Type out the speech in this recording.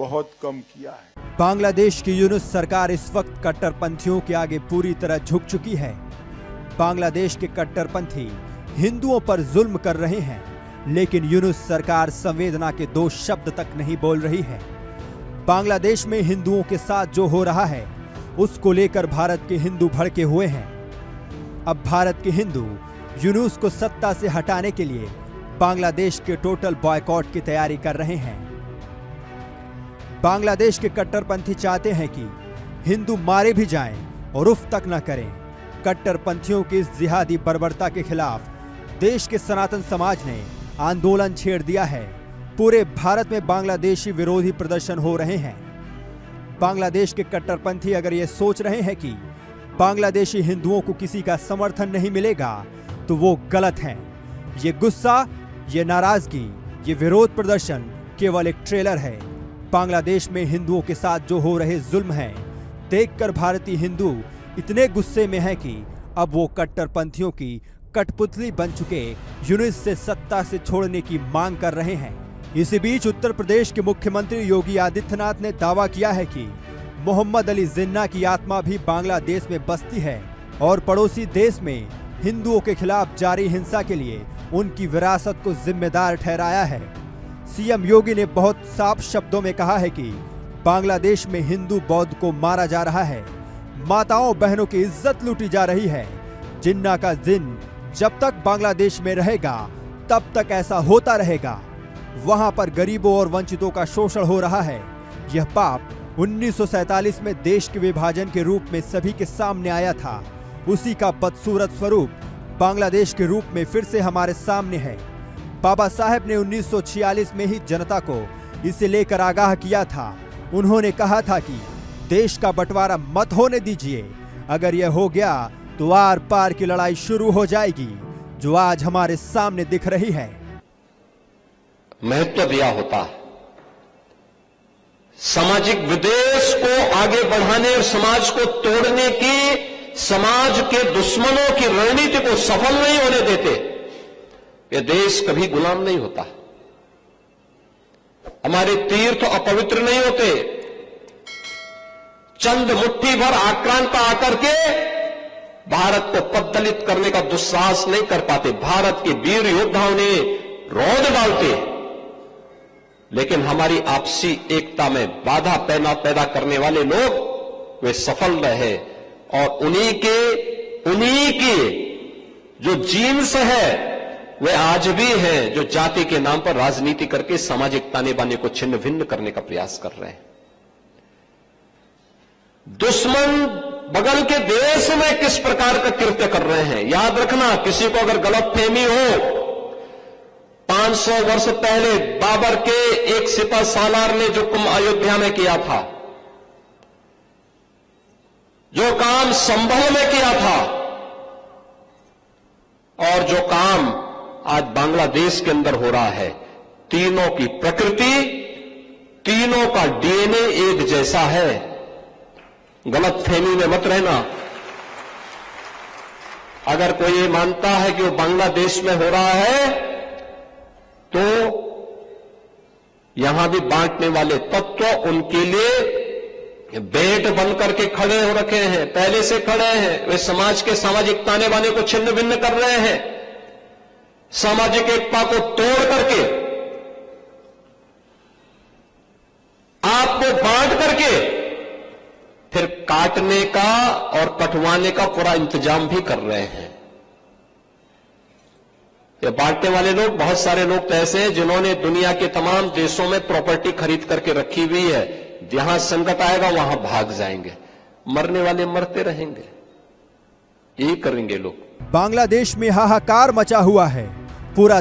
बहुत कम किया है। बांग्लादेश की यूनुस सरकार इस वक्त कट्टरपंथियों के आगे पूरी तरह झुक चुकी है। बांग्लादेश के कट्टरपंथी हिंदुओं पर जुल्म कर रहे हैं, लेकिन यूनुस सरकार संवेदना के दो शब्द तक नहीं बोल रही है। बांग्लादेश में हिंदुओं के साथ जो हो रहा है, उसको लेकर भारत के हिंदू भड़के हुए हैं। अब भारत के हिंदू यूनुस को सत्ता से हटाने के लिए बांग्लादेश के टोटल बॉयकॉट की तैयारी कर रहे हैं। बांग्लादेश के कट्टरपंथी चाहते हैं कि हिंदू मारे भी जाएं और उफ तक न करें। कट्टरपंथियों की इस जिहादी बर्बरता के खिलाफ देश के सनातन समाज ने आंदोलन छेड़ दिया है। पूरे भारत में बांग्लादेशी विरोधी प्रदर्शन हो रहे हैं। बांग्लादेश के कट्टरपंथी अगर ये सोच रहे हैं कि बांग्लादेशी हिंदुओं को किसी का समर्थन नहीं मिलेगा, तो वो गलत हैं। ये गुस्सा, ये नाराजगी, ये विरोध प्रदर्शन केवल एक ट्रेलर है। बांग्लादेश में हिंदुओं के साथ जो हो रहे जुल्म हैं, देखकर भारतीय हिंदू इतने गुस्से में हैं कि अब वो कट्टरपंथियों की कठपुतली बन चुके यूनुस से सत्ता से छोड़ने की मांग कर रहे हैं। इसी बीच उत्तर प्रदेश के मुख्यमंत्री योगी आदित्यनाथ ने दावा किया है कि मोहम्मद अली जिन्ना की आत्मा भी बांग्लादेश में बसती है और पड़ोसी देश में हिंदुओं के खिलाफ जारी हिंसा के लिए उनकी विरासत को जिम्मेदार ठहराया है। सीएम योगी ने बहुत साफ शब्दों में कहा है कि बांग्लादेश में हिंदू बौद्ध को मारा जा रहा है, माताओं बहनों की इज्जत लूटी जा रही है। जिन्ना का जिन जब तक बांग्लादेश में रहेगा, तब तक ऐसा होता रहेगा। वहां पर गरीबों और वंचितों का शोषण हो रहा है। यह पाप 1947 में देश के विभाजन के रूप में सभी के सामने आया था। उसी का बदसूरत स्वरूप बांग्लादेश के रूप में फिर से हमारे सामने है। बाबा साहेब ने 1946 में ही जनता को इसे लेकर आगाह किया था। उन्होंने कहा था कि देश का बंटवारा मत होने दीजिए। अगर यह हो गया तो आर पार की लड़ाई शुरू हो जाएगी, जो आज हमारे सामने दिख रही है। महत्व दिया होता है सामाजिक विद्वेष को आगे बढ़ाने और समाज को तोड़ने की, समाज के दुश्मनों की रणनीति को सफल नहीं होने देते। यह देश कभी गुलाम नहीं होता। हमारे तीर्थ अपवित्र नहीं होते। चंद मुट्ठी भर आक्रांता आकर के भारत को पद्दलित करने का दुस्साहस नहीं कर पाते। भारत के वीर योद्धाओं ने रौंद डालते, लेकिन हमारी आपसी एकता में बाधा पैदा करने वाले लोग वे सफल रहे। और उन्हीं के जो जीन्स है वे आज भी हैं, जो जाति के नाम पर राजनीति करके सामाजिक ताने बाने को छिन्न भिन्न करने का प्रयास कर रहे हैं। दुश्मन बगल के देश में किस प्रकार का कृत्य कर रहे हैं, याद रखना। किसी को अगर गलतफहमी हो, 500 वर्ष पहले बाबर के एक सिपह सालार ने जो अयोध्या में किया था, जो काम संभल में किया था, और जो काम आज बांग्लादेश के अंदर हो रहा है, तीनों की प्रकृति, तीनों का डीएनए एक जैसा है। गलतफहमी में मत रहना। अगर कोई ये मानता है कि वो बांग्लादेश में हो रहा है, तो यहां भी बांटने वाले तत्व उनके लिए बेट बनकर के खड़े हो रखे हैं, पहले से खड़े हैं। वे समाज के सामाजिक ताने बाने को छिन्न भिन्न कर रहे हैं, सामाजिक एकता को तोड़ करके, आपको बांट करके फिर काटने का और कटवाने का पूरा इंतजाम भी कर रहे हैं। ये बांटने वाले लोग, बहुत सारे लोग तो ऐसे हैं जिन्होंने दुनिया के तमाम देशों में प्रॉपर्टी खरीद करके रखी हुई है। जहां संकट आएगा वहां भाग जाएंगे, मरने वाले मरते रहेंगे। यही करेंगे लोग। बांग्लादेश में हाहाकार मचा हुआ है। पूरा